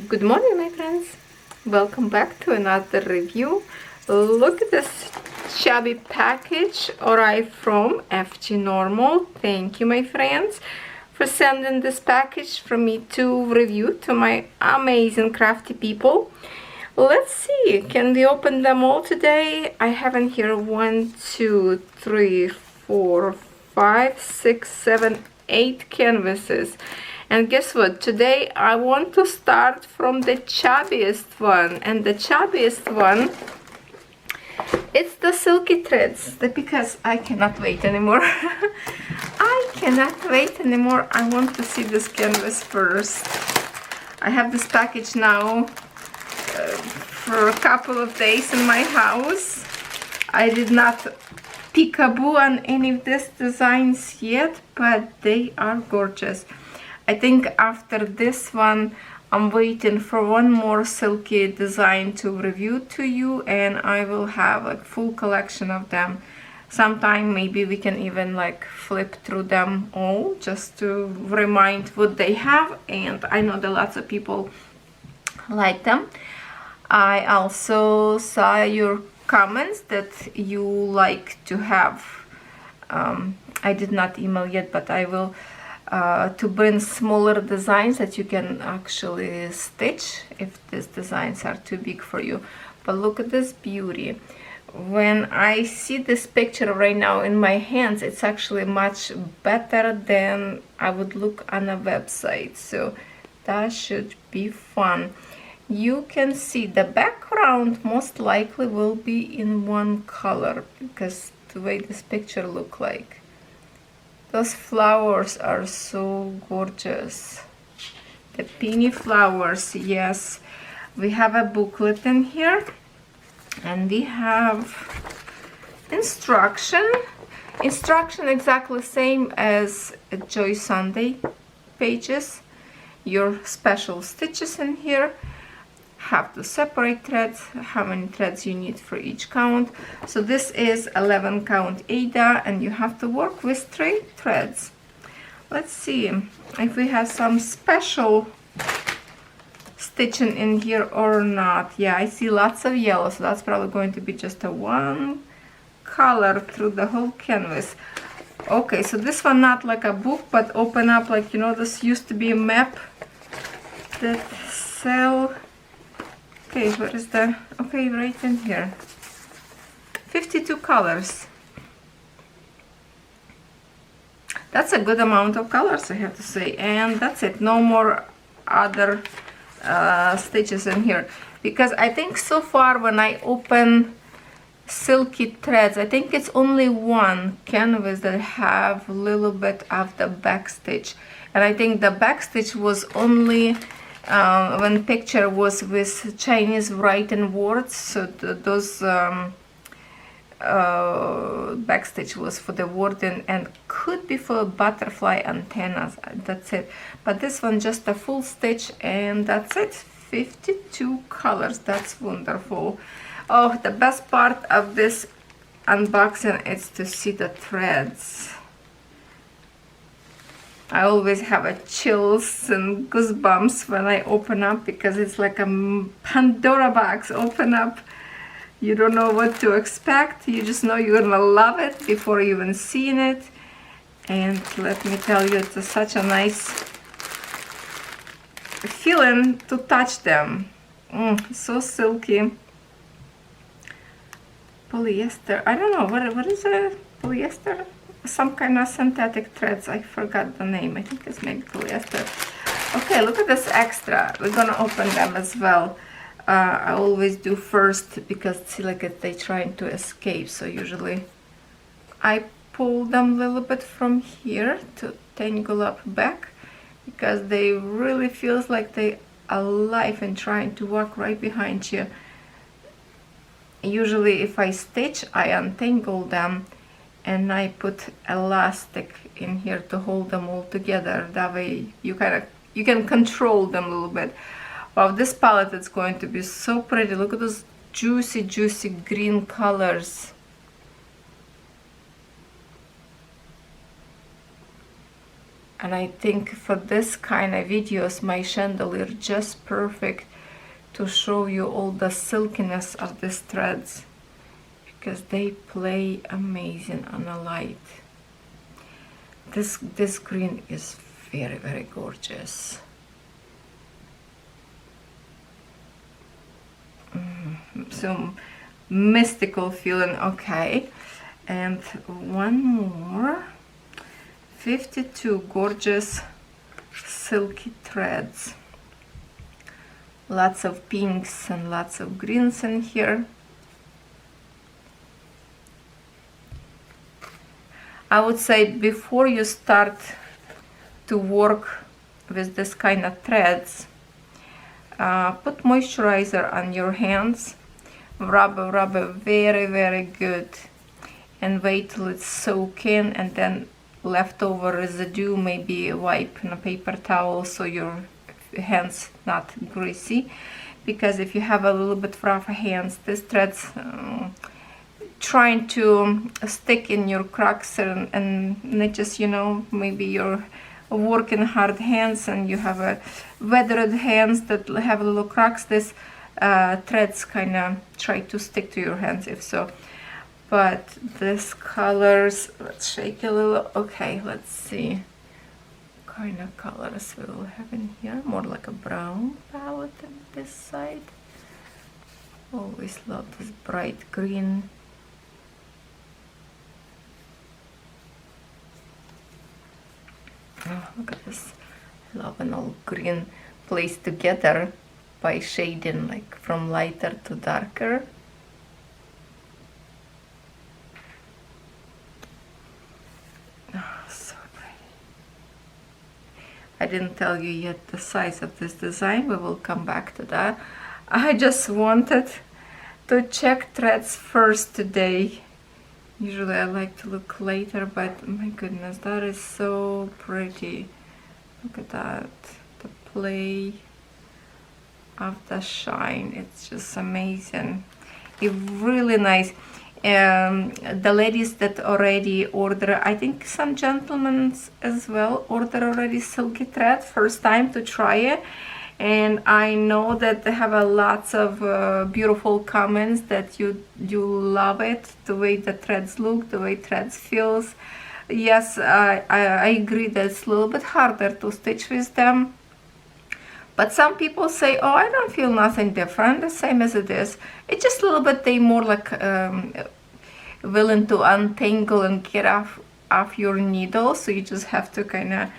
Good morning, my friends. Welcome back to another review. Look at this chubby package arrived from Fgnormal. Thank you, my friends, for sending this package from me to review to my amazing crafty people. Let's see, can we open them all today? I have in here 1, 2, 3, 4, 5, 6, 7, 8 canvases. And guess what? Today I want to start from the chubbiest one. And the chubbiest one, it's the silky threads. Because I cannot wait anymore. I cannot wait anymore. I want to see this canvas first. I have this package now for a couple of days in my house. I did not peekaboo on any of these designs yet, but they are gorgeous. I think after this one, I'm waiting for one more silky design to review to you, and I will have a full collection of them. Sometime maybe we can even like flip through them all just to remind what they have, and I know that lots of people like them. I also saw your comments that you like to have, I did not email yet, but I will, to bring smaller designs that you can actually stitch if these designs are too big for you. But look at this beauty. When I see this picture right now in my hands, it's actually much better than I would look on a website, so that should be fun. You can see the background most likely will be in one color because the way this picture look like. Those flowers are so gorgeous. The peony flowers, yes. We have a booklet in here, and we have instruction exactly same as Joy Sunday pages. Your special stitches in here. Have to separate threads, how many threads you need for each count. So this is 11 count Ada, and you have to work with straight threads. Let's see if we have some special stitching in here or not. Yeah, I see lots of yellow, so that's probably going to be just a one color through the whole canvas. Okay, so this one not like a book, but open up like, you know, this used to be a map that sell. Okay, where is the, okay, right in here. 52 colors. That's a good amount of colors, I have to say. And that's it, no more other stitches in here. Because I think so far when I open silky threads, I think it's only one canvas that have a little bit of the back stitch. And I think the back stitch was only when picture was with Chinese writing words, so those backstitch was for the wording and could be for butterfly antennas. That's it. But this one just a full stitch, and that's it. 52 colors. That's wonderful. Oh, the best part of this unboxing is to see the threads. I always have a chills and goosebumps when I open up, because it's like a Pandora box. Open up, you don't know what to expect, you just know you're gonna love it before you even seen it. And let me tell you, it's such a nice feeling to touch them. So silky. Polyester, I don't know, what is a polyester? Some kind of synthetic threads, I forgot the name. I think it's maybe polyester. Okay, look at this extra. We're gonna open them as well. I always do first because see, like they trying to escape, so usually I pull them a little bit from here to tangle up back, because they really feels like they alive and trying to walk right behind you. Usually if I stitch, I untangle them and I put elastic in here to hold them all together. That way you can control them a little bit. Wow, this palette is going to be so pretty. Look at those juicy green colors. And I think for this kind of videos my chandelier just perfect to show you all the silkiness of these threads, because they play amazing on the light. This green is very, very gorgeous. So mystical feeling. Okay, and one more. 52 gorgeous silky threads. Lots of pinks and lots of greens in here. I would say before you start to work with this kind of threads, put moisturizer on your hands, rub it very, very good, and wait till it's soak in, and then leftover residue maybe wipe in a paper towel so your hands not greasy, because if you have a little bit rough hands, these threads trying to stick in your cracks, and it just, you know, maybe you're working hard hands and you have a weathered hands that have little cracks, this threads kind of try to stick to your hands if so. But these colors, let's shake a little. Okay, let's see what kind of colors we will have in here. More like a brown palette on this side. Always love this bright green. Oh, look at this. I love an all green placed together by shading, like from lighter to darker. I didn't tell you yet the size of this design. We will come back to that. I just wanted to check threads first today. Usually I like to look later, but my goodness, that is so pretty. Look at that, the play of the shine. It's just amazing. It's really nice. The ladies that already order, I think some gentlemen as well order already silky thread first time to try it, and I know that they have a lots of beautiful comments that you love it, the way the threads look, the way threads feels. Yes, I agree that it's a little bit harder to stitch with them, but some people say, oh, I don't feel nothing different, the same as it is. It's just a little bit, they more like willing to untangle and get off your needle, so you just have to kind of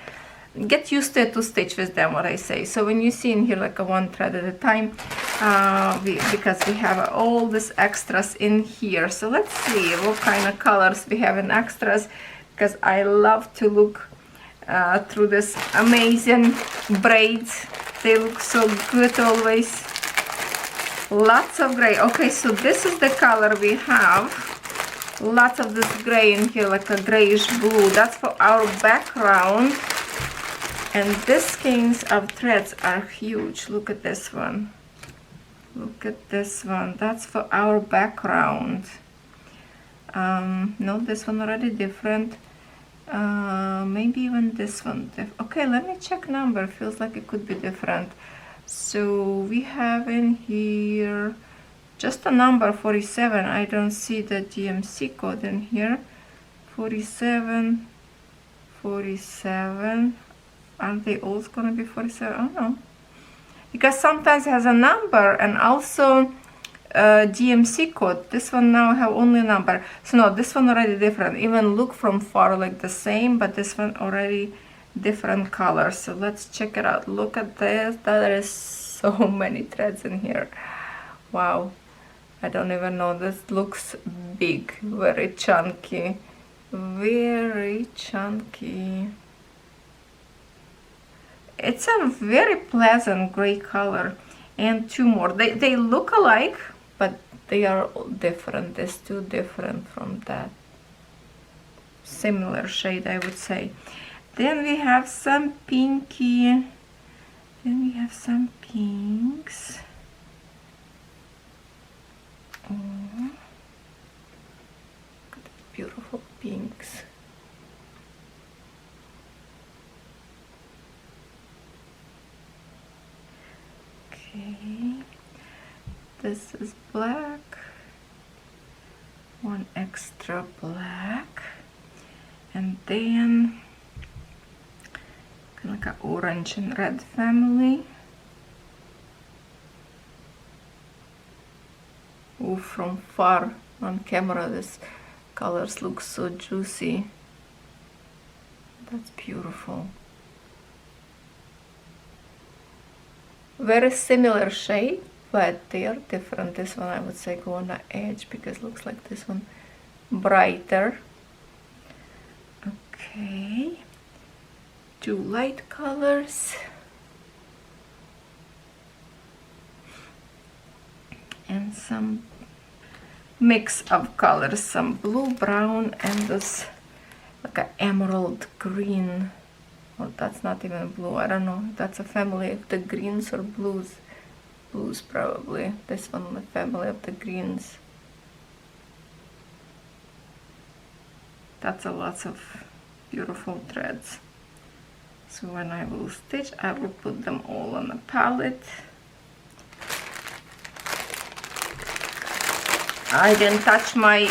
get used to it to stitch with them, what I say. So when you see in here like a one thread at a time, because we have all these extras in here. So let's see what kind of colors we have in extras, because I love to look through this amazing braids. They look so good always. Lots of gray. Okay, so this is the color we have. Lots of this gray in here, like a grayish blue. That's for our background. And these skeins of threads are huge. Look at this one. Look at this one. That's for our background. No, this one already different. Maybe even this one. Okay, let me check number. Feels like it could be different. So we have in here just a number 47. I don't see the DMC code in here. 47, 47. Aren't they all gonna be 47? Oh no. Because sometimes it has a number and also DMC code. This one now have only a number. So no, this one already different. Even look from far like the same, but this one already different colors. So let's check it out. Look at this. There is so many threads in here. Wow. I don't even know. This looks big. Very chunky. Very chunky. It's a very pleasant gray color. And two more. They look alike, but they are different. These two different from that similar shade, I would say. Then we have some pinky. Then we have some pinks. Oh, look at the beautiful pinks. Okay, this is black, one extra black, and then kind of like an orange and red family. Oh, from far on camera this colors look so juicy. That's beautiful. Very similar shade, but they are different. This one I would say go on the edge because it looks like this one brighter. Okay, two light colors and some mix of colors, some blue, brown, and this like an emerald green. Well, that's not even blue, I don't know, that's a family of the greens or blues. Blues probably. This one the family of the greens. That's a lot of beautiful threads. So when I will stitch, I will put them all on the palette. I didn't touch my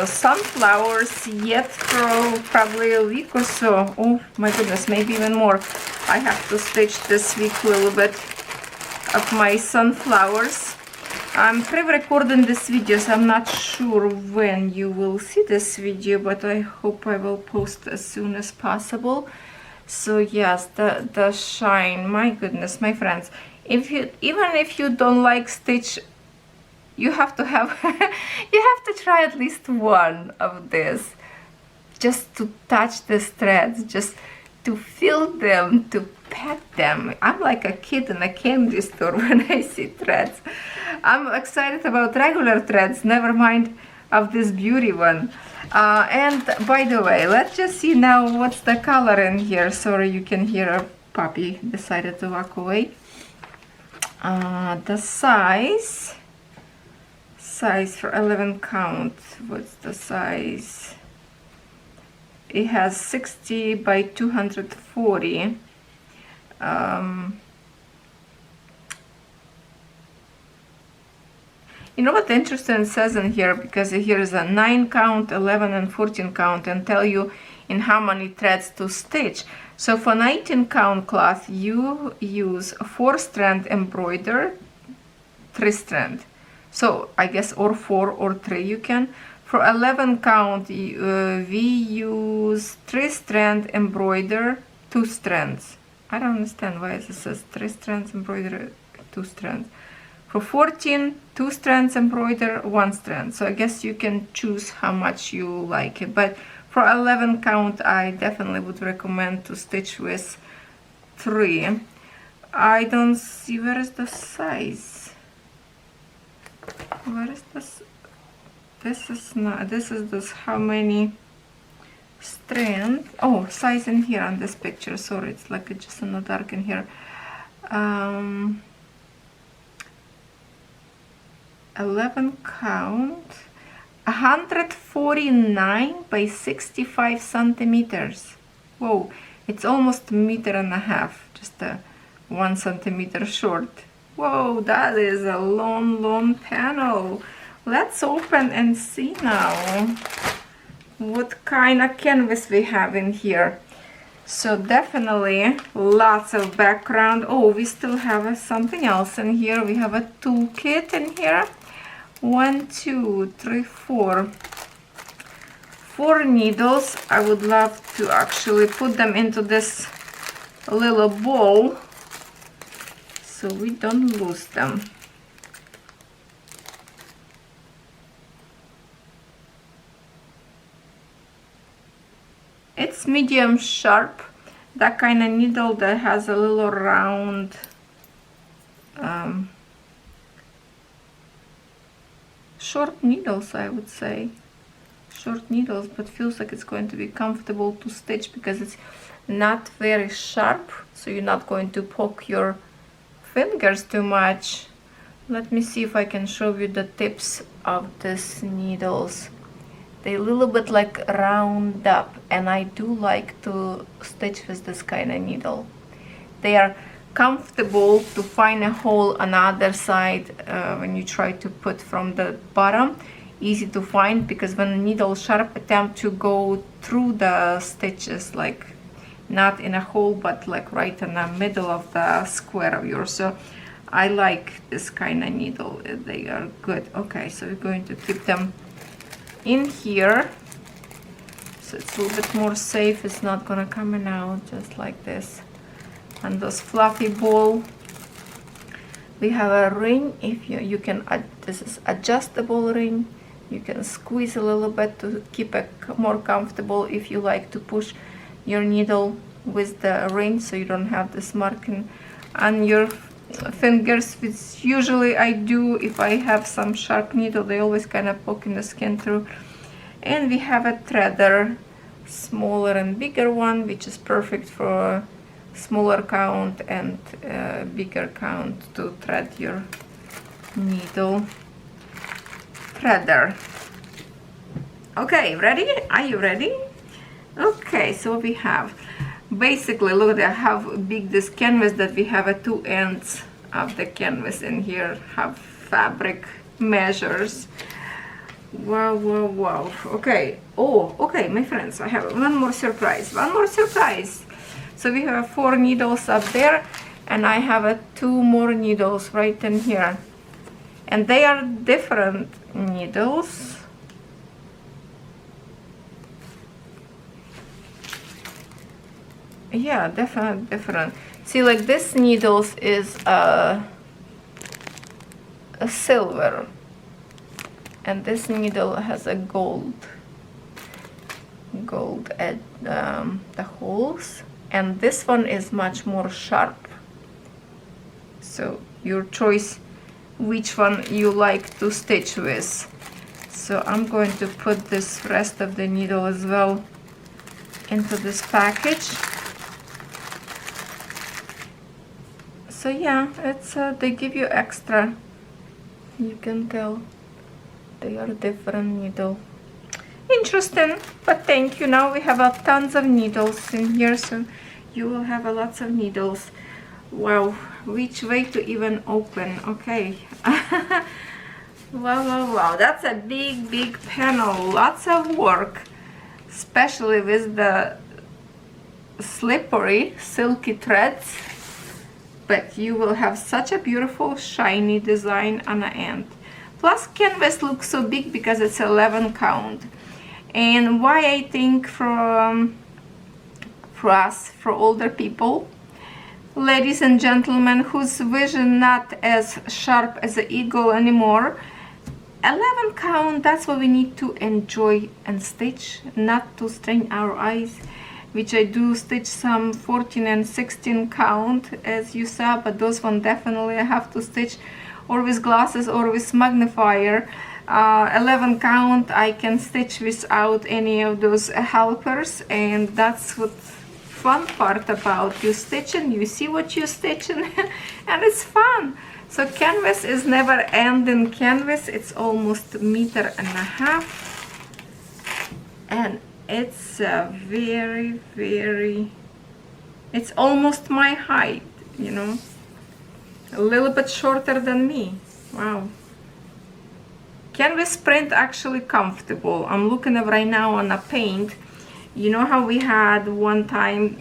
sunflowers yet for probably a week or so. Oh my goodness, maybe even more. I have to stitch this week a little bit of my sunflowers. I'm pre-recording this video, so I'm not sure when you will see this video, but I hope I will post as soon as possible. So yes, the shine, my goodness, my friends, even if you don't like stitch, you have to have you have to try at least one of this, just to touch these threads, just to feel them, to pet them. I'm like a kid in a candy store when I see threads. I'm excited about regular threads, never mind of this beauty one. And by the way, let's just see now what's the color in here. Sorry, you can hear a puppy decided to walk away. The size for 11 count, what's the size? It has 60 by 240. You know what interesting says in here, because here is a 9 count, 11 and 14 count, and tell you in how many threads to stitch. So for 19 count cloth you use 4 strand embroider, 3 strand. So I guess or 4 or 3 you can. For 11 count we use 3 strand embroider, 2 strands. I don't understand why it says 3 strands embroider, 2 strands. For 14, 2 strands embroider, 1 strand. So I guess you can choose how much you like it. But for 11 count I definitely would recommend to stitch with 3. I don't see, where is the size? Where is this? This is not, this is this how many strands. Oh, size in here on this picture, sorry, it's like it's just in the dark in here. 11 count, 149 by 65 centimeters. Whoa, it's almost a meter and a half, just 1 centimeter short. Whoa, that is a long panel. Let's open and see now what kind of canvas we have in here. So definitely lots of background. Oh, we still have something else in here. We have a toolkit in here. 1, 2, 3, 4. 4 needles. I would love to actually put them into this little bowl so we don't lose them. It's medium sharp, that kind of needle that has a little round short needles, I would say. Short needles, but feels like it's going to be comfortable to stitch because it's not very sharp, so you're not going to poke your fingers too much. Let me see if I can show you the tips of these needles. They're a little bit like round up, and I do like to stitch with this kind of needle. They are comfortable to find a hole on the other side when you try to put from the bottom. Easy to find, because when the needle sharp attempt to go through the stitches, like not in a hole but like right in the middle of the square of yours. So I like this kind of needle, they are good. Okay, so we're going to keep them in here so it's a little bit more safe. It's not gonna come out just like this. And this fluffy ball, we have a ring. If you can this is adjustable ring. You can squeeze a little bit to keep it more comfortable if you like to push your needle with the ring, so you don't have this marking on your fingers, which usually I do if I have some sharp needle. They always kind of poke in the skin through. And we have a threader, smaller and bigger one, which is perfect for smaller count and bigger count to thread your needle. Threader. Okay, ready? Are you ready? Okay, so we have basically, look at how big this canvas that we have at two ends of the canvas in here have fabric measures. Wow, wow, wow. Okay. Oh, okay, my friends, I have one more surprise. One more surprise. So we have 4 needles up there, and I have 2 more needles right in here. And they are different needles. Yeah, definitely different. See, like this needles is a silver, and this needle has a gold at the holes, and this one is much more sharp. So your choice which one you like to stitch with. So I'm going to put this rest of the needle as well into this package. So yeah, it's they give you extra. You can tell they are different needle. Interesting, but thank you. Now we have tons of needles in here, so you will have lots of needles. Wow, which way to even open? Okay. Wow, wow, wow, that's a big panel. Lots of work, especially with the slippery silky threads, but you will have such a beautiful shiny design on the end. Plus canvas looks so big because it's 11 count. And why I think for us, for older people, ladies and gentlemen whose vision not as sharp as the eagle anymore, 11 count, that's what we need to enjoy and stitch, not to strain our eyes, which I do stitch some 14 and 16 count as you saw, but those one definitely I have to stitch or with glasses or with magnifier. 11 count I can stitch without any of those helpers, and that's what fun part about you stitching. You see what you're stitching and it's fun. So canvas is never ending canvas. It's almost 1.5 meters, and it's very it's almost my height, you know, a little bit shorter than me. Wow. Canvas print actually comfortable. I'm looking at right now on a paint. You know how we had one time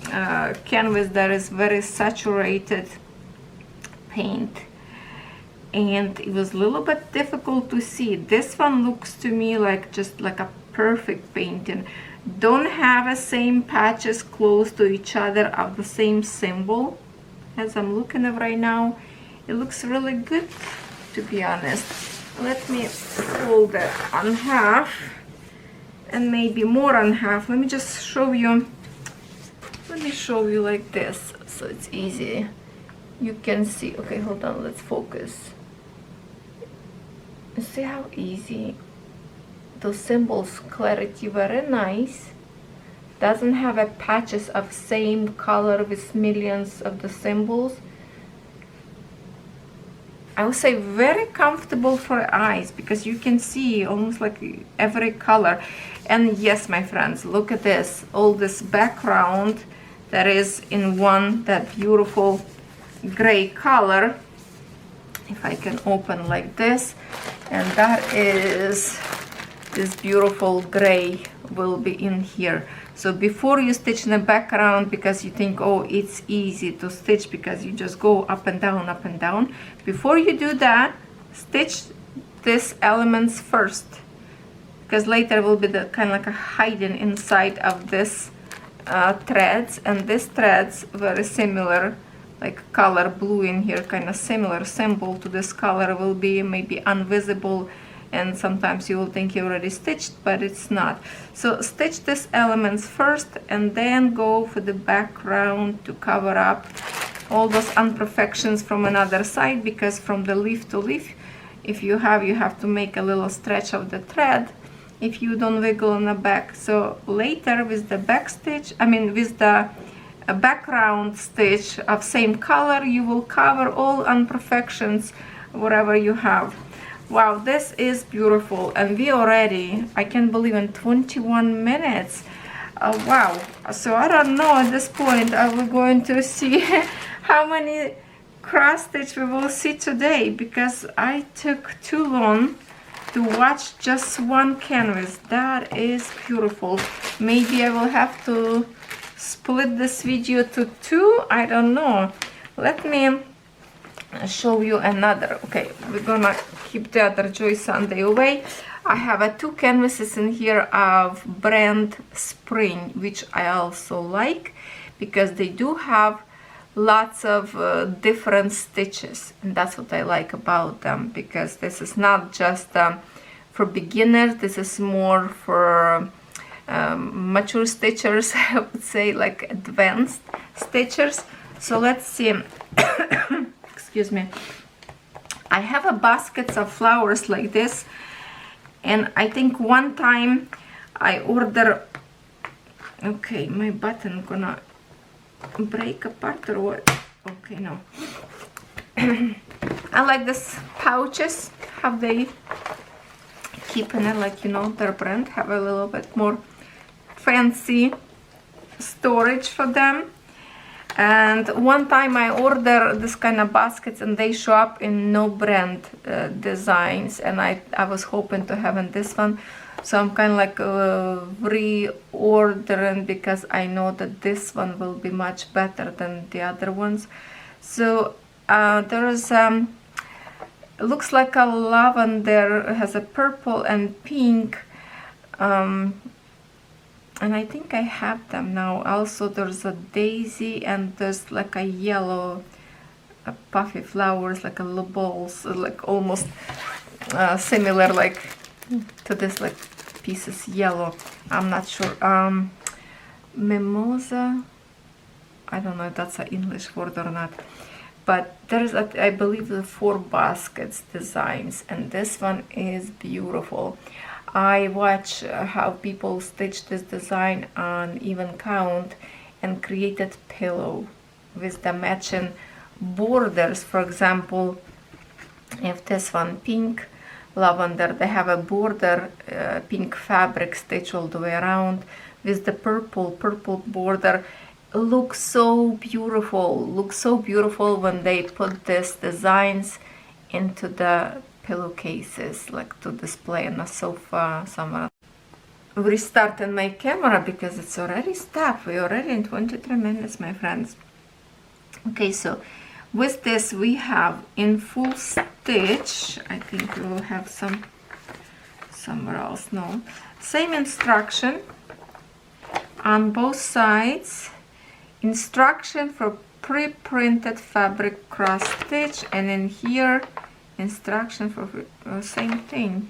canvas that is very saturated paint, and it was a little bit difficult to see. This one looks to me like just like a perfect painting. Don't have the same patches close to each other of the same symbol. As I'm looking at right now, it looks really good, to be honest. Let me fold it on half, and maybe more on half. Let me just show you. Let me show you like this, so it's easy. You can see. Okay, hold on. Let's focus. You see how easy those symbols, clarity, very nice. Doesn't have a patches of same color with millions of the symbols. I would say very comfortable for eyes, because you can see almost like every color. And yes, my friends, look at this, all this background that is in one, that beautiful gray color, if I can open like this, and that is this beautiful gray will be in here. So before you stitch in the background, because you think, oh, it's easy to stitch because you just go up and down, before you do that, stitch these elements first, because later will be the kind of like a hiding inside of this threads, and these threads very similar, like color blue in here, kind of similar symbol to this color, will be maybe invisible, and sometimes you will think you already stitched, but it's not. So stitch these elements first and then go for the background to cover up all those imperfections from another side, because from the leaf to leaf, if you have to make a little stretch of the thread if you don't wiggle in the back. So later with the back stitch, with the background stitch of same color, you will cover all imperfections wherever you have. Wow, this is beautiful, and we already, I can't believe, in 21 minutes. Wow, so I don't know at this point, are we going to see how many cross stitch we will see today, because I took too long to watch just one canvas. That is beautiful. Maybe I will have to split this video to two, I don't know. Let me show you another. Okay, we're gonna keep the other Joy Sunday away. I have two canvases in here of brand Spring, which I also like because they do have lots of different stitches, and that's what I like about them, because this is not just for beginners, this is more for mature stitchers, I would say, like advanced stitchers. So let's see. Excuse me. I have a baskets of flowers like this, and I think one time I order, okay, my button gonna break apart or what? Okay, no. I like this pouches, how they keep in it, like, you know, their brand have a little bit more fancy storage for them. And one time I order this kind of baskets and they show up in no brand designs, and I was hoping to have in this one. So I'm kind of like reordering, because I know that this one will be much better than the other ones. So there is it looks like a lavender, it has a purple and pink, and I think I have them now. Also there's a daisy, and there's like a yellow puffy flowers, like a little balls, like almost similar like to this, like pieces yellow. I'm not sure. Mimosa, I don't know if that's an English word or not, but there's I believe the 4 baskets designs, and this one is beautiful. I watch how people stitch this design on even count and created pillow with the matching borders. For example, if this one pink lavender, they have a border pink fabric stitch all the way around with the purple border. Looks so beautiful, when they put these designs into the pillowcases, like to display on a sofa somewhere. Restarting my camera because it's already stopped. We're already in 23 minutes, my friends. Okay, so with this we have in full stitch, I think we will have some somewhere else, no, same instruction on both sides, instruction for pre-printed fabric cross stitch, and in here instruction for same thing.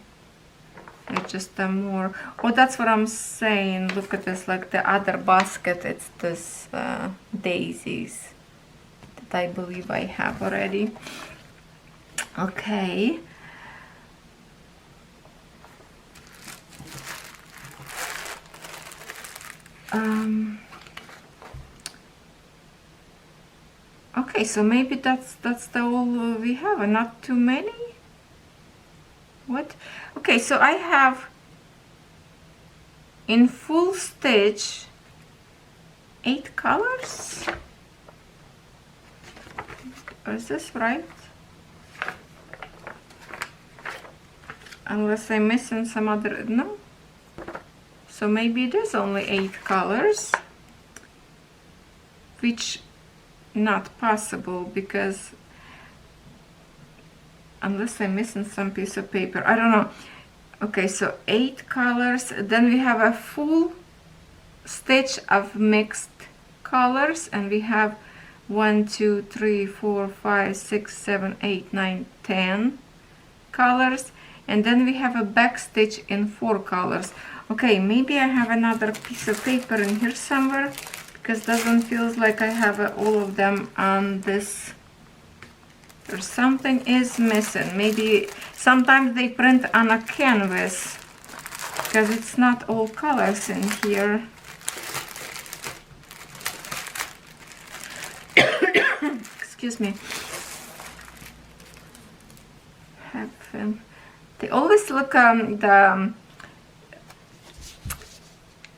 It's just more, oh, that's what I'm saying. Look at this, like the other basket, it's this daisies that I believe I have already. Okay, okay, so maybe that's the all we have, and not too many. What? Okay, so I have in full stitch 8 colors. Is this right? Unless I'm missing some other, no. So maybe it is only 8 colors, which not possible because unless I'm missing some piece of paper, I don't know. Okay, so 8 colors. Then we have a full stitch of mixed colors, and we have 1, 2, 3, 4, 5, 6, 7, 8, 9, 10 colors, and then we have a back stitch in 4 colors. Okay, maybe I have another piece of paper in here somewhere, because it doesn't feel like I have all of them on this. Or something is missing. Maybe sometimes they print on a canvas, because it's not all colors in here. Excuse me. They always look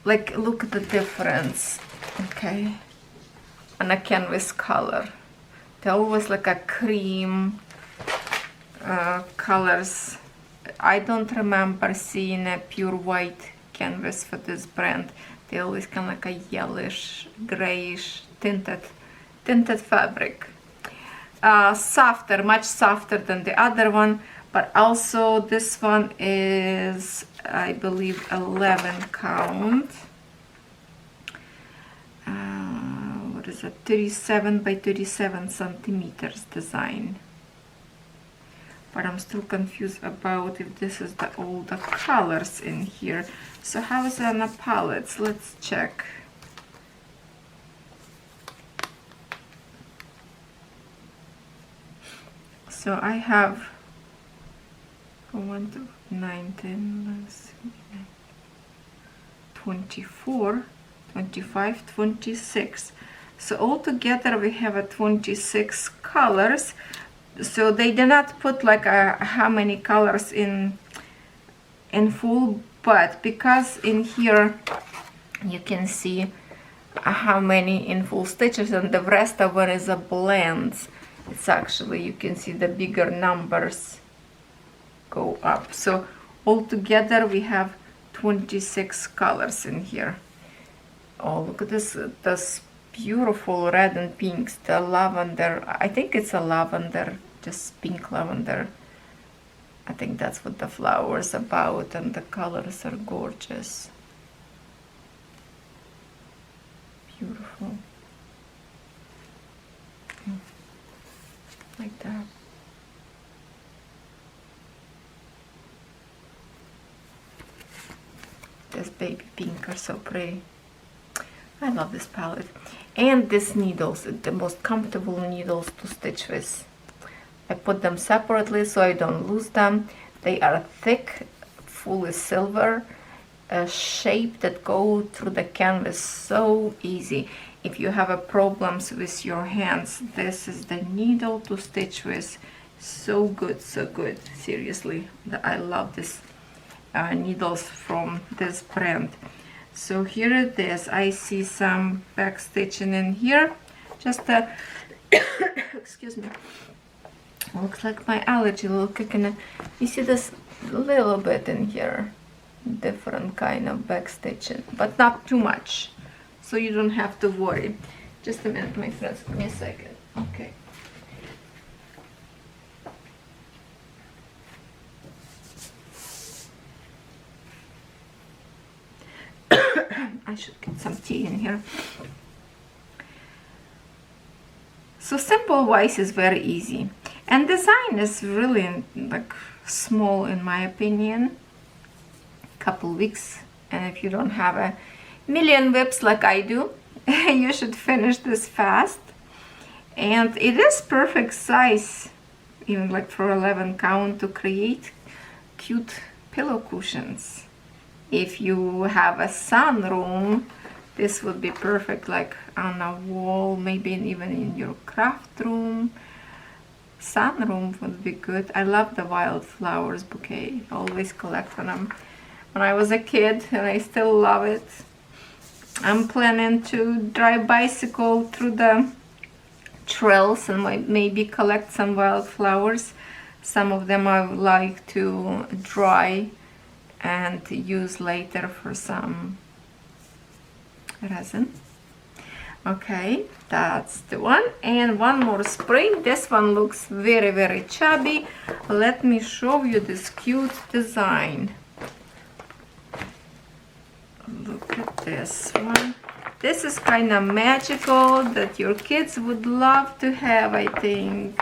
look at the difference, okay, on a canvas color. They always like a cream colors. I don't remember seeing a pure white canvas for this brand. They always kind of like a yellowish, grayish tinted fabric. Softer, much softer than the other one, but also this one is, I believe, 11 count. What is it? 37 by 37 centimeters design. But I'm still confused about if this is all the colors in here. So how is it on the palettes? Let's check. So I have 1, 2, 9, 10, 24, 25, 26. So altogether we have a 26 colors. So they did not put like how many colors in full, but because in here you can see how many in full stitches, and the rest of it is a blend. It's actually, you can see the bigger numbers go up. So altogether we have 26 colors in here. Oh, look at this beautiful red and pinks, the lavender. I think it's a lavender, just pink lavender. I think that's what the flower is about, and the colors are gorgeous. Beautiful. Like that. This baby pink are so pretty. I love this palette. And these needles, the most comfortable needles to stitch with. I put them separately so I don't lose them. They are thick, fully silver, a shape that go through the canvas so easy. If you have a problems with your hands, this is the needle to stitch with. So good, so good. Seriously, I love this needles from this brand. So here it is. I see some back stitching in here. Just a excuse me. Looks like my allergy. Look, you see this little bit in here. Different kind of back stitching, but not too much. So you don't have to worry. Just a minute, my friends. Give me a second. Okay. I should get some tea in here. So simple wise is very easy, and design is really like small in my opinion. Couple weeks, and if you don't have a million whips like I do, you should finish this fast. And it is perfect size, even like for 11 count, to create cute pillow cushions. If you have a sunroom, this would be perfect, like on a wall, maybe even in your craft room. Sunroom would be good. I love the wildflowers bouquet. Always collect them when I was a kid, and I still love it. I'm planning to drive bicycle through the trails and maybe collect some wildflowers. Some of them I would like to dry and use later for some resin. Okay, that's the one. And one more spring. This one looks very, very chubby. Let me show you this cute design. Look at this one. This is kind of magical that your kids would love to have, I think.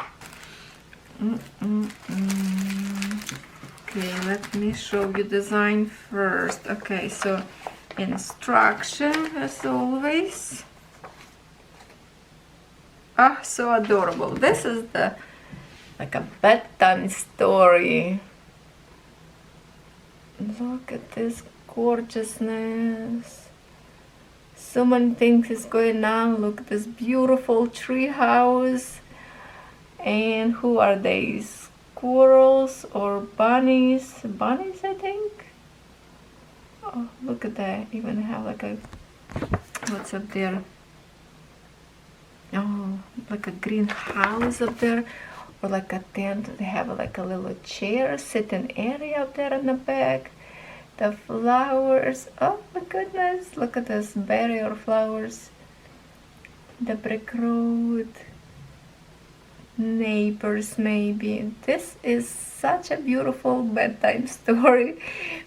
Okay, let me show you design first. Okay, so instruction as always. Ah, so adorable. This is the like a bedtime story. Look at this gorgeousness. So many things is going on. Look at this beautiful tree house. And who are they? Squirrels or bunnies? Bunnies, I think. Oh, look at that. Even have like a, what's up there? Oh, like a greenhouse up there, or like a tent. They have like a little chair, sitting area up there in the back. The flowers. Oh my goodness! Look at this barrier flowers. The brick road. Neighbors, maybe. This is such a beautiful bedtime story.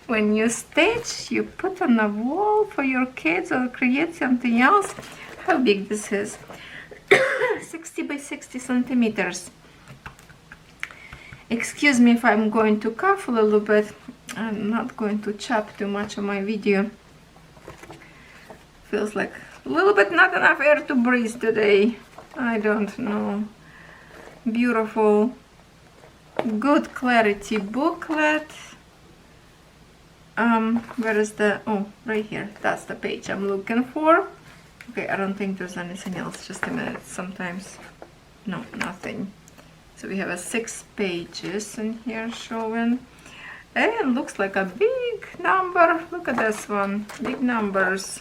When you stitch, you put on a wall for your kids or create something else. How big this is? 60 by 60 centimeters. Excuse me if I'm going to cough a little bit. I'm not going to chop too much of my video. Feels like a little bit not enough air to breathe today. I don't know. Beautiful, good clarity booklet. Where is the, oh, right here. That's the page I'm looking for. Okay, I don't think there's anything else. Just a minute. Sometimes, no, nothing. So we have 6 pages in here showing. And looks like a big number. Look at this one. Big numbers.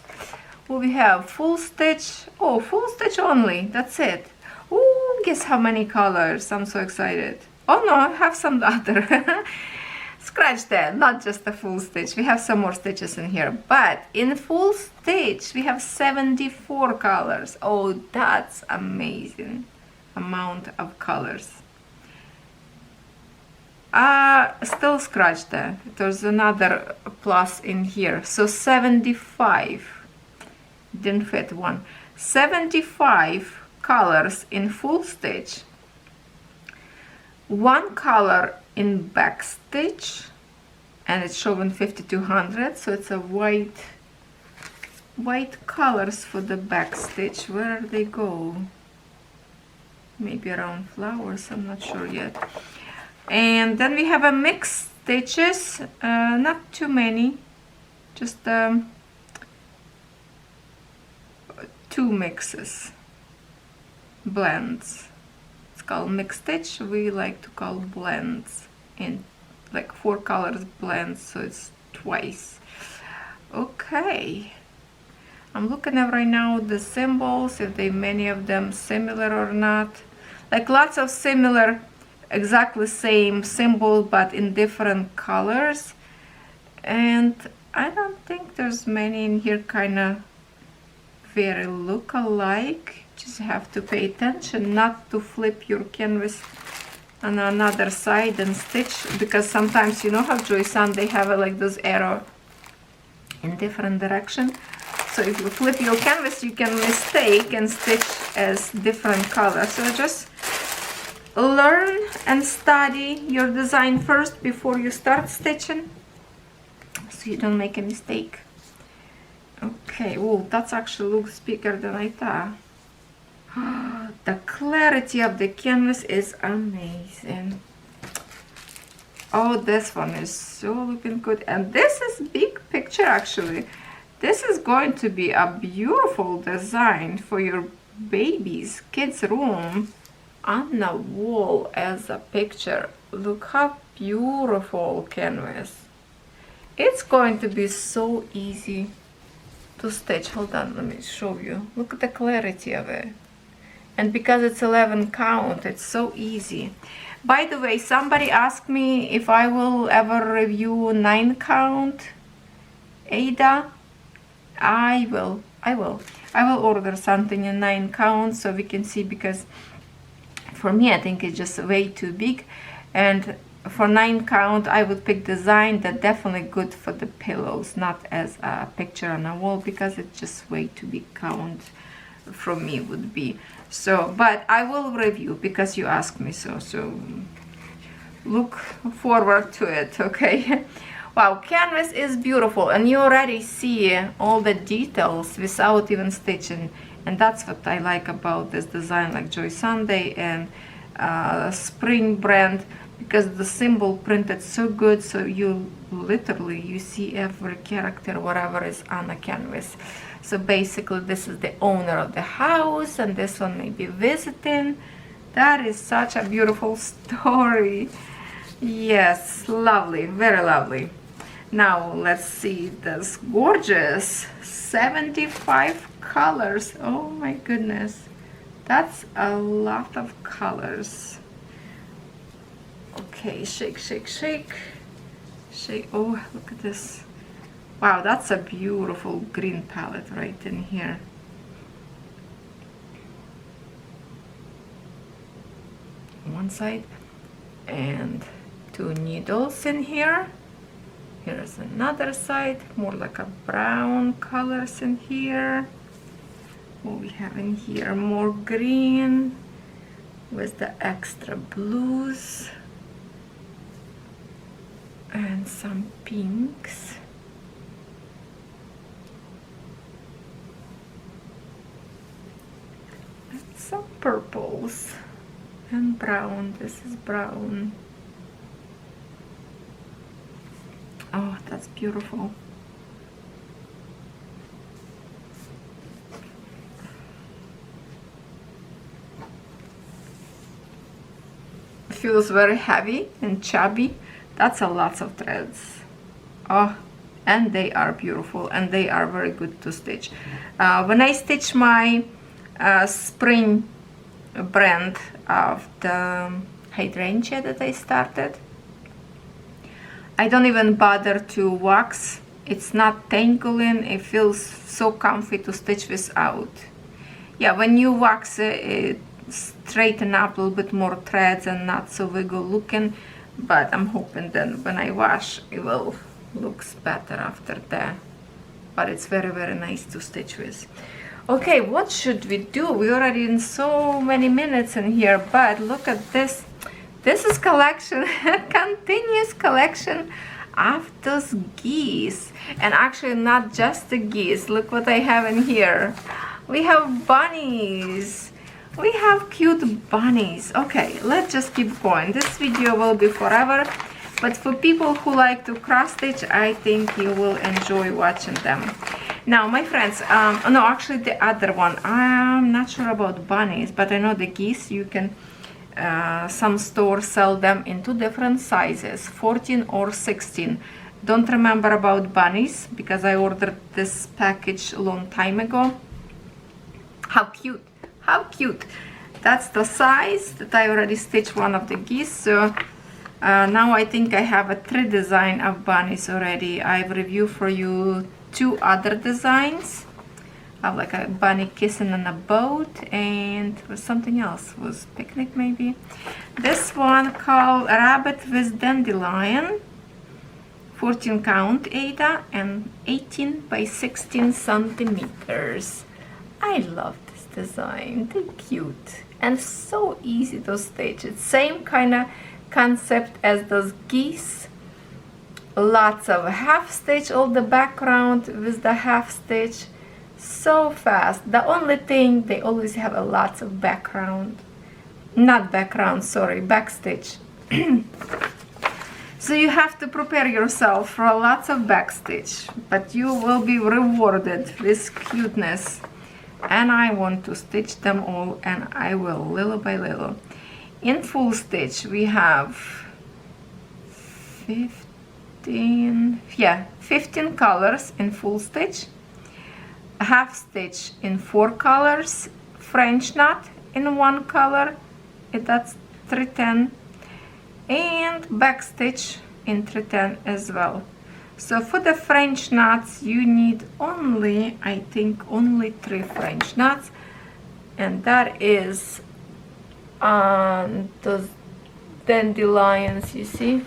Well, we have full stitch. Oh, full stitch only. That's it. Oh, guess how many colors. I'm so excited. Oh no, I have some other. Scratch that, not just a full stitch. We have some more stitches in here, but in full stitch we have 74 colors. Oh, that's amazing amount of colors. Still scratch that. There's another plus in here, so 75. Didn't fit one. 75 colors in full stitch. 1 color in back stitch, and it's showing 5200, so it's a white colors for the back stitch. Where they go? Maybe around flowers, I'm not sure yet. And then we have a mixed stitches, not too many, just 2 mixes, blends. It's called mixed stitch. We like to call blends, in like 4 colors blends, so it's twice. Okay, I'm looking at right now the symbols, if they many of them similar or not. Like lots of similar, exactly same symbol but in different colors, and I don't think there's many in here kind of very look alike. Just have to pay attention not to flip your canvas on another side and stitch, because sometimes, you know how Joyce on they have like this arrow in different direction, so if you flip your canvas you can mistake and stitch as different colors. So just learn and study your design first before you start stitching, so you don't make a mistake. Okay, oh, that actually looks bigger than I thought. The clarity of the canvas is amazing. Oh, this one is so looking good, and this is big picture actually. This is going to be a beautiful design for your baby's kids room on the wall as a picture. Look how beautiful canvas. It's going to be so easy to stitch. Hold on, let me show you. Look at the clarity of it. and because it's 11 count, it's so easy. By the way, somebody asked me if I will ever review 9 count Ada. I will order something in 9 count so we can see, because for me I think it's just way too big, and for 9 count I would pick design that definitely good for the pillows, not as a picture on a wall, because it's just way too big count from me would be. So, but I will review because you asked me so look forward to it, okay? Wow, canvas is beautiful, and you already see all the details without even stitching, and that's what I like about this design, like Joy Sunday and Spring brand, because the symbol printed so good, so you literally you see every character whatever is on the canvas. So basically this is the owner of the house, and this one may be visiting. That is such a beautiful story. Yes, lovely, very lovely. Now let's see this gorgeous 75 colors. Oh my goodness, that's a lot of colors. Okay, shake, shake, shake, shake. Oh, look at this. Wow, that's a beautiful green palette right in here. One side, and 2 needles in here. Here's another side, more like a brown colors in here. What we have in here, more green with the extra blues and some pinks. And some purples and brown. This is brown. Oh, that's beautiful. Feels very heavy and chubby. That's a lot of threads. Oh, and they are beautiful, and they are very good to stitch. When I stitch my spring brand of the hydrangea that I started, I don't even bother to wax. It's not tangling. It feels so comfy to stitch without. Yeah, when you wax it straighten up a little bit more threads and not so wiggle looking, but I'm hoping then when I wash it will looks better after that. But it's very, very nice to stitch with. Okay, what should we do? We're already in so many minutes in here, but look at this. This is collection, continuous collection of those geese. And actually not just the geese. Look what I have in here. We have bunnies. We have cute bunnies. Okay, let's just keep going. This video will be forever. But for people who like to cross stitch, I think you will enjoy watching them. Now, my friends, no, actually the other one. I'm not sure about bunnies, but I know the geese, you can... some stores sell them in 2 different sizes, 14 or 16. Don't remember about bunnies because I ordered this package a long time ago. How cute, how cute. That's the size that I already stitched one of the geese. So now I think I have a 3 design of bunnies already. I've reviewed for you 2 other designs. I have like a bunny kissing on a boat, and something else was picnic maybe. This one called Rabbit with Dandelion, 14 count Ada and 18 by 16 centimeters. I love this design. They're cute and so easy to stitch. It's same kind of concept as those geese. Lots of half stitch, all the background with the half stitch. So fast. The only thing, they always have a lots of background, not background, sorry, backstitch. So you have to prepare yourself for lots of backstitch, but you will be rewarded with cuteness. And I want to stitch them all, and I will little by little. In full stitch we have 15 colors in full stitch. Half stitch in 4 colors, French knot in one color, that's 310, and backstitch in 310 as well. So for the French knots you need only, I think, only 3 French knots, and that is on those dandelions, you see,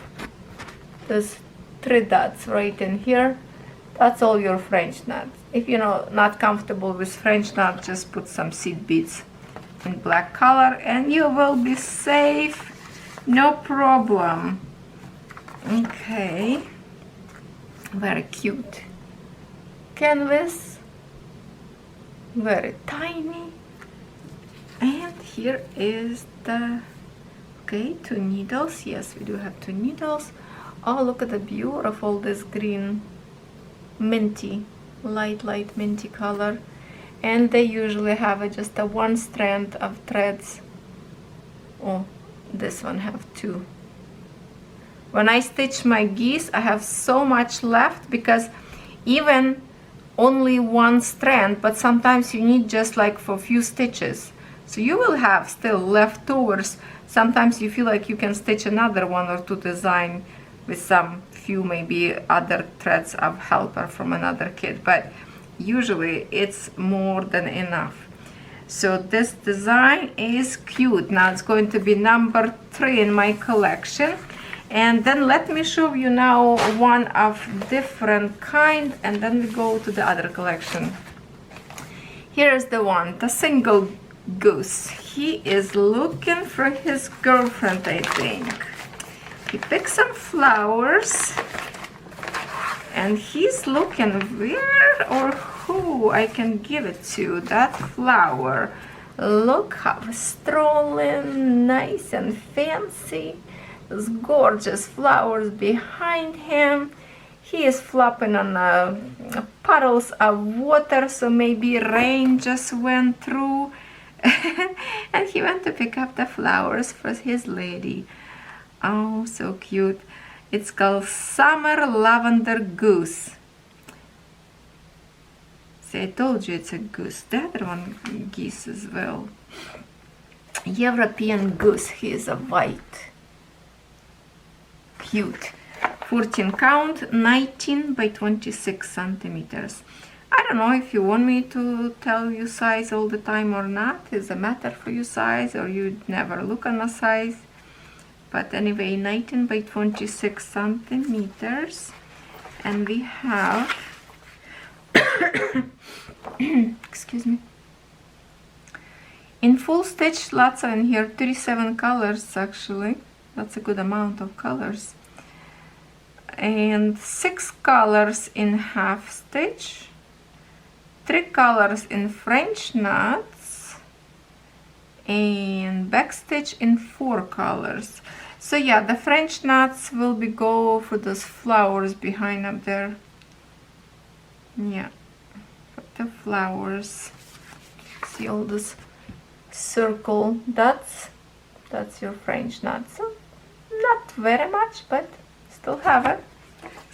those 3 dots right in here. That's all your French knots. If you're not comfortable with French knots, just put some seed beads in black color and you will be safe, no problem. Okay, very cute canvas, very tiny. And here is the, okay, 2 needles. Yes, we do have 2 needles. Oh, look at the beautiful, this green minty, light minty color. And they usually have just a 1 strand of threads. Oh, this one have 2. When I stitch my geese, I have so much left, because even only 1 strand, but sometimes you need just like for a few stitches. So you will have still leftovers. Sometimes you feel like you can stitch another 1 or 2 design with some few maybe other threads of helper from another kit, but usually it's more than enough. So this design is cute. Now it's going to be number 3 in my collection. And then let me show you now one of different kind, and then we go to the other collection. Here's the one, the single goose. He is looking for his girlfriend, I think. He picked some flowers and he's looking where or who I can give it to, that flower. Look how strolling, nice and fancy. Those gorgeous flowers behind him. He is flopping on puddles of water, so maybe rain just went through. And he went to pick up the flowers for his lady. Oh, so cute. It's called Summer Lavender Goose. See, I told you it's a goose. The other one, geese as well. European goose. He is a white. Cute. 14 count, 19 by 26 centimeters. I don't know if you want me to tell you size all the time or not. Is it a matter for you size, or you never look on a size? But anyway, 19 by 26 centimeters. And we have, excuse me, in full stitch, lots in here, 37 colors actually. That's a good amount of colors. And 6 colors in half stitch, 3 colors in French knots, and backstitch in 4 colors. So yeah, the French knots will be go for those flowers behind up there. Yeah, for the flowers. See all this circle dots? That's your French knot. So not very much, but still have it.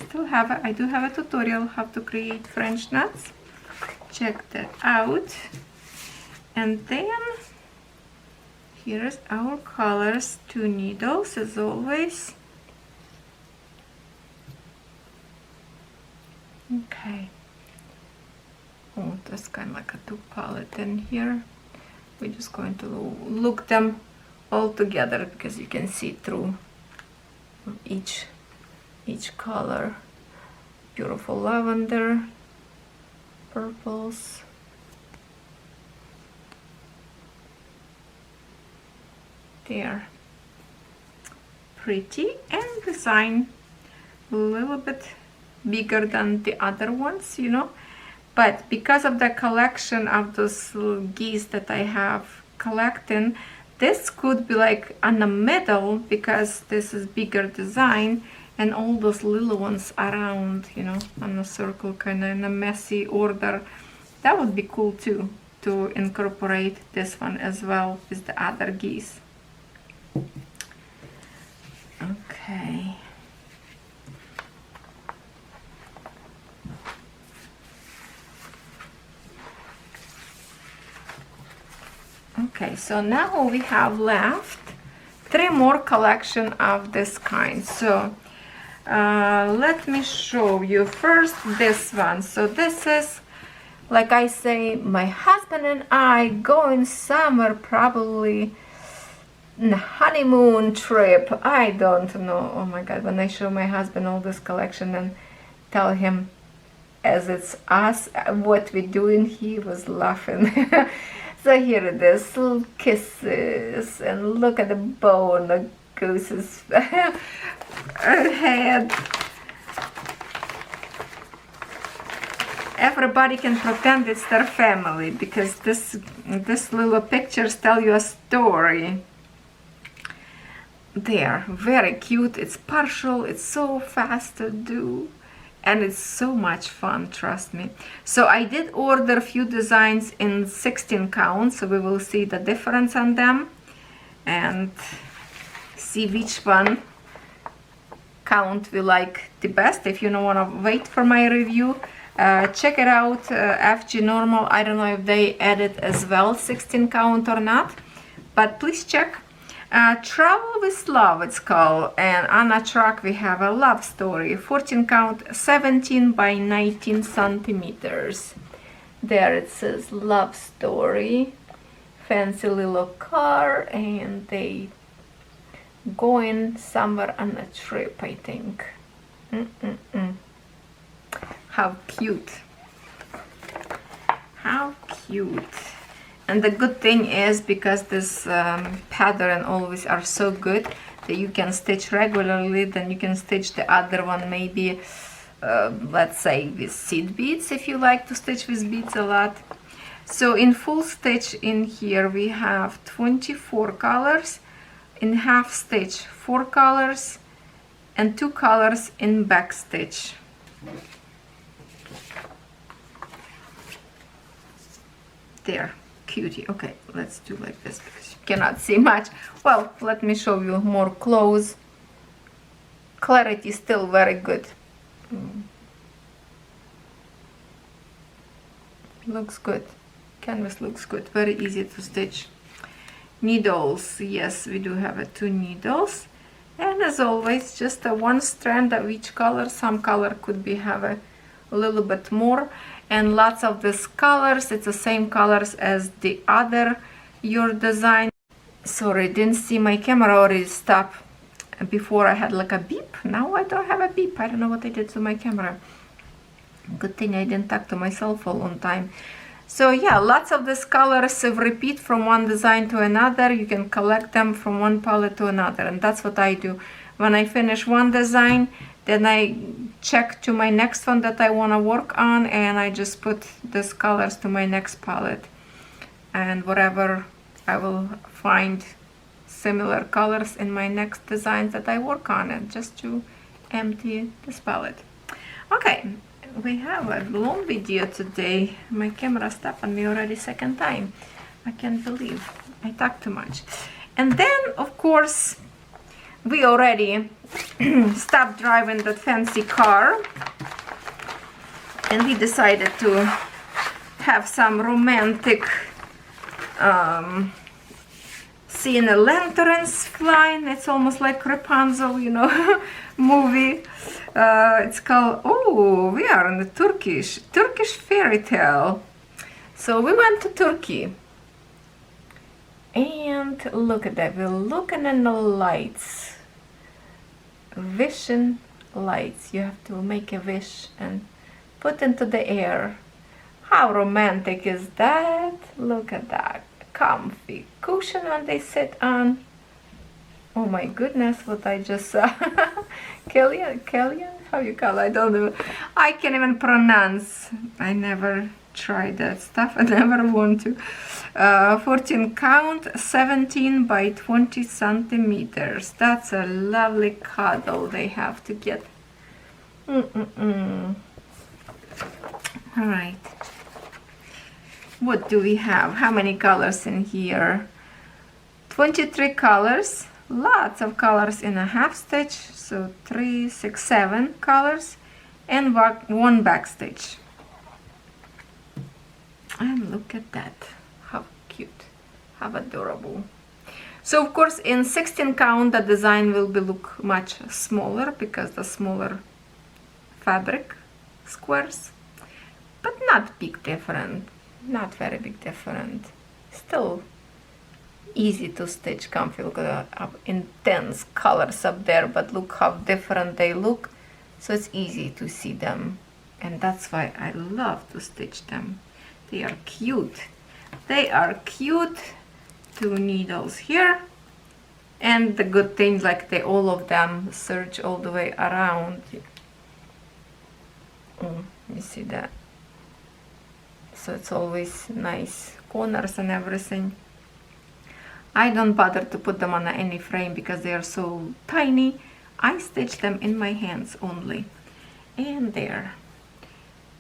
Still have it. I do have a tutorial how to create French knots. Check that out. And then here's our colors, 2 needles as always. Okay. Oh, that's kind of like a 2 palette in here. We're just going to look them all together because you can see through each color. Beautiful lavender, purples, there, pretty, and design a little bit bigger than the other ones, you know, but because of the collection of those little geese that I have collecting, this could be like on the middle because this is bigger design, and all those little ones around, you know, on a circle, kind of in a messy order. That would be cool too, to incorporate this one as well with the other geese. Okay. Okay, so now we have left 3 more collection of this kind. So let me show you first this one. So this is, like I say, my husband and I go in summer, probably honeymoon trip. I don't know. Oh my god, when I show my husband all this collection and tell him as it's us what we're doing, he was laughing. So here it is, little kisses, and look at the bow on the goose's head. Everybody can pretend it's their family, because this little pictures tell you a story. They are very cute. It's partial, it's so fast to do, and it's so much fun, trust me. So I did order a few designs in 16 count, so we will see the difference on them and see which one count we like the best. If you don't want to wait for my review, check it out, Fgnormal. I don't know if they added as well 16 count or not, but please check. Travel with Love it's called, and on a truck we have a love story, 14 count, 17 by 19 centimeters. There it says love story, fancy little car, and they going somewhere on a trip, I think. How cute, how cute. And the good thing is, because this pattern always are so good that you can stitch regularly, then you can stitch the other one maybe, let's say with seed beads, if you like to stitch with beads a lot. So in full stitch in here we have 24 colors, in half stitch 4 colors, and 2 colors in back stitch. There. Cutie. Okay, let's do like this because you cannot see much. Well, let me show you more close. Clarity is still very good. Looks good. Canvas looks good. Very easy to stitch. Needles. Yes, we do have 2 needles. And as always, just a 1 strand of each color. Some color could be have a little bit more. And lots of these colors, it's the same colors as the other your design. Sorry, didn't see my camera already stopped. Before I had like a beep. Now I don't have a beep. I don't know what I did to my camera. Good thing I didn't talk to myself for a long time. So yeah, lots of these colors repeat from one design to another. You can collect them from one palette to another, and that's what I do. When I finish one design, then I check to my next one that I want to work on, and I just put these colors to my next palette, and whatever I will find similar colors in my next designs that I work on, and just to empty this palette. Okay, we have a long video today. My camera stopped on me already 2nd time. I can't believe I talk too much. And then of course we already stopped driving that fancy car, and we decided to have some romantic seeing the lanterns flying. It's almost like Rapunzel, you know, movie. It's called, oh, we are in the Turkish fairy tale. So we went to Turkey, and look at that, we're looking at the lights, vision lights. You have to make a wish and put into the air. How romantic is that? Look at that comfy cushion and they sit on. Oh my goodness, what I just saw. Kellyan, how you call it? I don't know. I can't even pronounce. I never tried that stuff. I never want to. 14 count, 17 by 20 centimeters. That's a lovely cuddle they have to get. All right. What do we have? How many colors in here? 23 colors. Lots of colors in a half stitch. So 3, 6, 7 colors. And 1 back stitch. And look at that. How cute. How adorable. So of course in 16 count the design will be look much smaller because the smaller fabric squares, but not big different, not very big different. Still easy to stitch, comfy. Look at the intense colors up there, but look how different they look. So it's easy to see them, and that's why I love to stitch them. They are cute. They are cute. 2 needles here, and the good thing, like they all of them serge all the way around. You see that? So it's always nice corners and everything. I don't bother to put them on any frame because they are so tiny. I stitch them in my hands only. And there.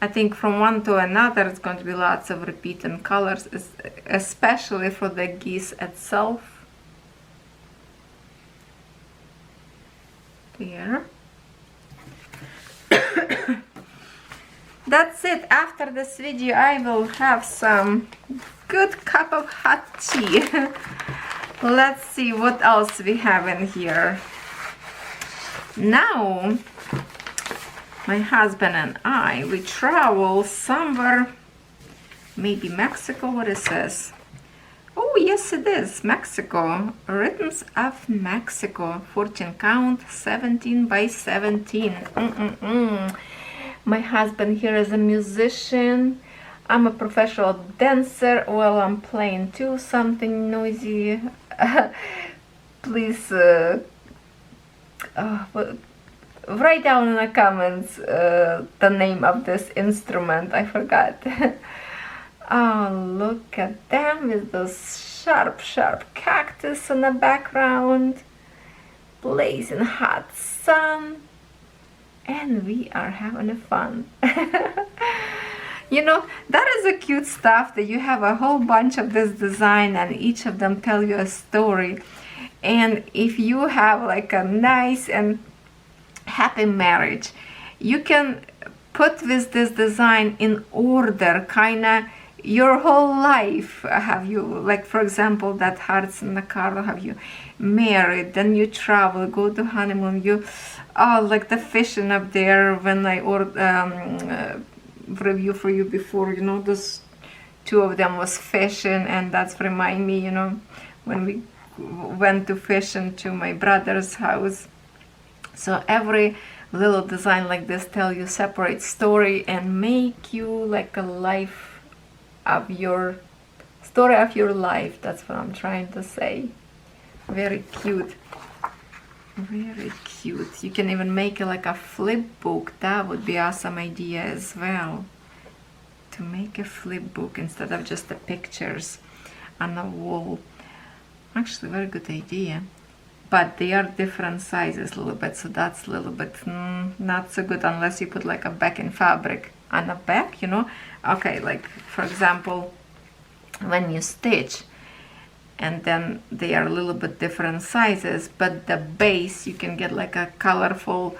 I think from one to another it's going to be lots of repeating colors, especially for the geese itself. There. That's it. After this video I will have some good cup of hot tea. Let's see what else we have in here. Now my husband and I, we travel somewhere, maybe Mexico. What it says? Oh yes, it is Mexico. Rhythms of Mexico, 14 count, 17 by 17. My husband here is a musician. I'm a professional dancer. Well, I'm playing too, something noisy. Please write down in the comments the name of this instrument. I forgot. Oh, look at them with those sharp cactus in the background, blazing hot sun, and we are having fun. You know, that is a cute stuff that you have a whole bunch of this design and each of them tell you a story. And if you have like a nice and happy marriage, you can put with this design in order, kinda your whole life. Have you, like for example, that hearts in the car, have you married, then you travel, go to honeymoon, you like the fishing up there when I review for you before, you know, those 2 of them was fishing, and that's remind me, you know, when we went to fishing to my brother's house. So every little design like this tell you separate story and make you like a life of your story of your life. That's what I'm trying to say. Very cute. Very cute. You can even make it like a flip book. That would be awesome idea as well. To make a flip book instead of just the pictures on the wall. Actually, very good idea. But they are different sizes a little bit, so that's a little bit not so good unless you put like a backing fabric on the back, you know. Okay, like for example, when you stitch, and then they are a little bit different sizes, but the base you can get like a colorful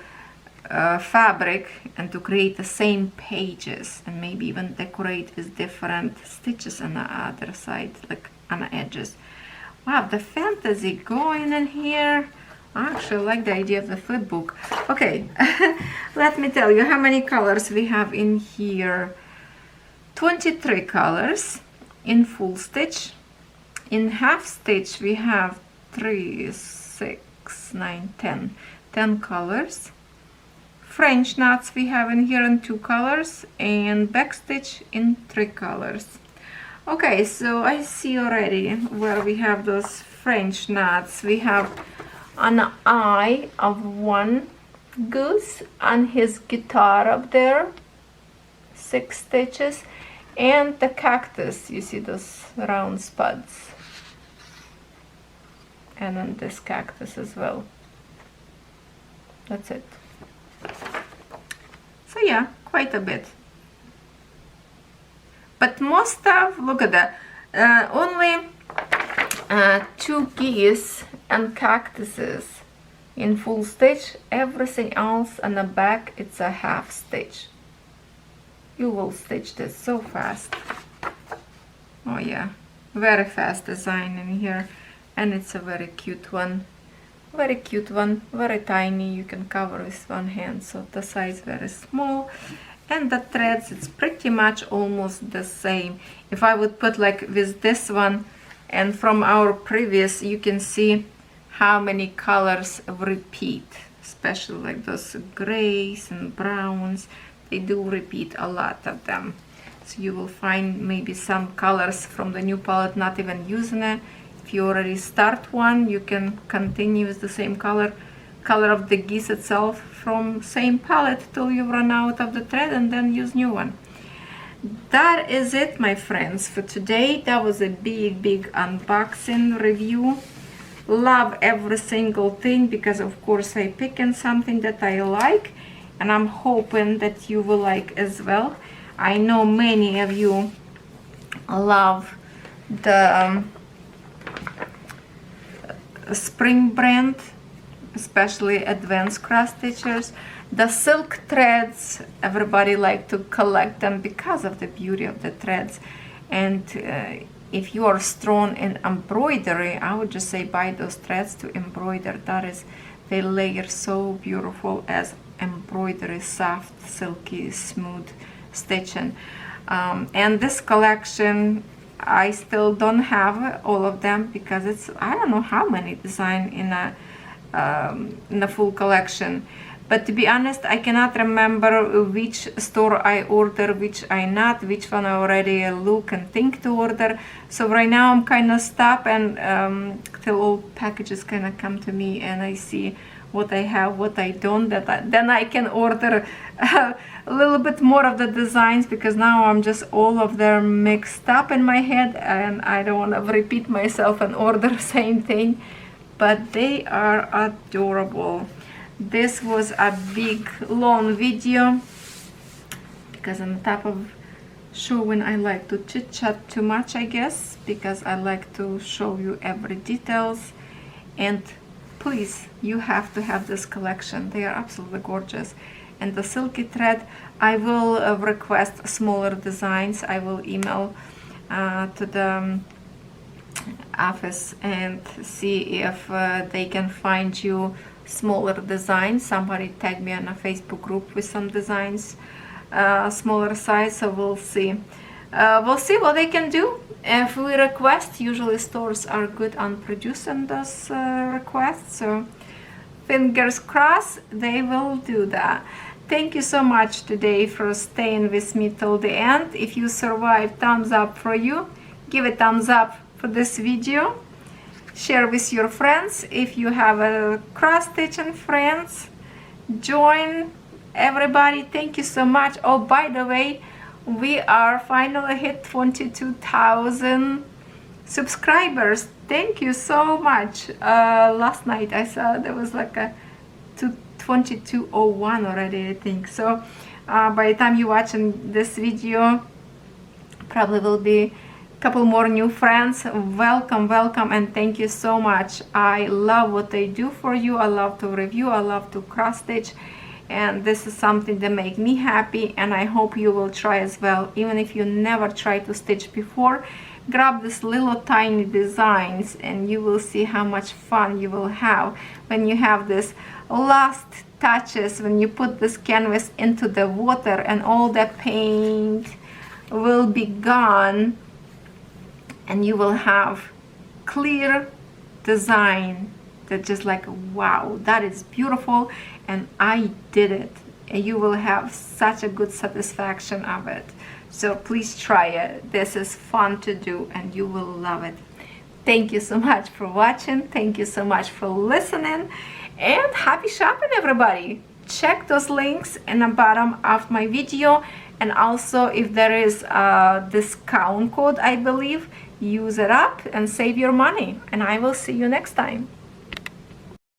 fabric and to create the same pages, and maybe even decorate with different stitches on the other side, like on the edges. Wow, the fantasy going in here. I actually like the idea of the flip book. Okay, let me tell you how many colors we have in here. 23 colors in full stitch. In half stitch we have 3, 6, 9, 10. 10 colors. French knots we have in here in 2 colors, and back stitch in 3 colors. Okay, so I see already where we have those French knots. We have an eye of one goose on his guitar up there, 6 stitches, and the cactus, you see those round spots, and then this cactus as well. That's it. So yeah, quite a bit. But most of, look at that, only 2 geese and cactuses in full stitch. Everything else on the back, it's a half stitch. You will stitch this so fast. Oh yeah, Very fast design in here, and it's a very cute one. Very cute one, very tiny. You can cover with one hand, so the size very small. And the threads, it's pretty much almost the same. If I would put like with this one, and from our previous, you can see how many colors repeat, especially like those grays and browns. They do repeat a lot of them. So you will find maybe some colors from the new palette not even using it. If you already start one, you can continue with the same color of the Geese itself from same palette till you run out of the thread, and then use new one. That is it, my friends, for today. That was a big unboxing review. Love every single thing, because of course I pick in something that I like, and I'm hoping that you will like as well. I know many of you love the spring brand, especially advanced cross stitchers. The silk threads, everybody like to collect them because of the beauty of the threads. And if you are strong in embroidery, I would just say buy those threads to embroider. That is, they layer so beautiful as embroidery, soft, silky, smooth stitching. And this collection, I still don't have all of them, because it's, I don't know how many design in a full collection. But to be honest, I cannot remember which store I order, which I not, which one I already look and think to order. So right now I'm kind of stuck, and till all packages kind of come to me and I see what I have, what I don't, then I can order a little bit more of the designs, because now I'm just all of them mixed up in my head, and I don't want to repeat myself and order the same thing. But they are adorable. This was a big long video, because on top of showing, I like to chit chat too much, I guess, because I like to show you every details. And please, you have to have this collection. They are absolutely gorgeous. And the silky thread, I will request smaller designs. I will email to the office and see if they can find you smaller designs. Somebody tagged me on a Facebook group with some designs, smaller size, so we'll see. We'll see what they can do. If we request, usually stores are good on producing those requests, so fingers crossed they will do that. Thank you so much today for staying with me till the end. If you survived, thumbs up for you. Give a thumbs up for this video. Share with your friends. If you have a cross-stitching friends, join everybody. Thank you so much. Oh, by the way, we are finally hit 22,000 subscribers. Thank you so much. Last night I saw there was like a 2201 already, I think. So by the time you're watching this video, probably will be couple more new friends. Welcome, and thank you so much. I love what they do for you. I love to review, I love to cross stitch, and this is something that makes me happy, and I hope you will try as well. Even if you never tried to stitch before, grab these little tiny designs and you will see how much fun you will have when you have this last touches, when you put this canvas into the water and all the paint will be gone, and you will have clear design that just like, wow, that is beautiful and I did it. And you will have such a good satisfaction of it. So please try it. This is fun to do and you will love it. Thank you so much for watching. Thank you so much for listening, and happy shopping, everybody. Check those links in the bottom of my video, and also if there is a discount code, I believe, use it up and save your money, and I will see you next time.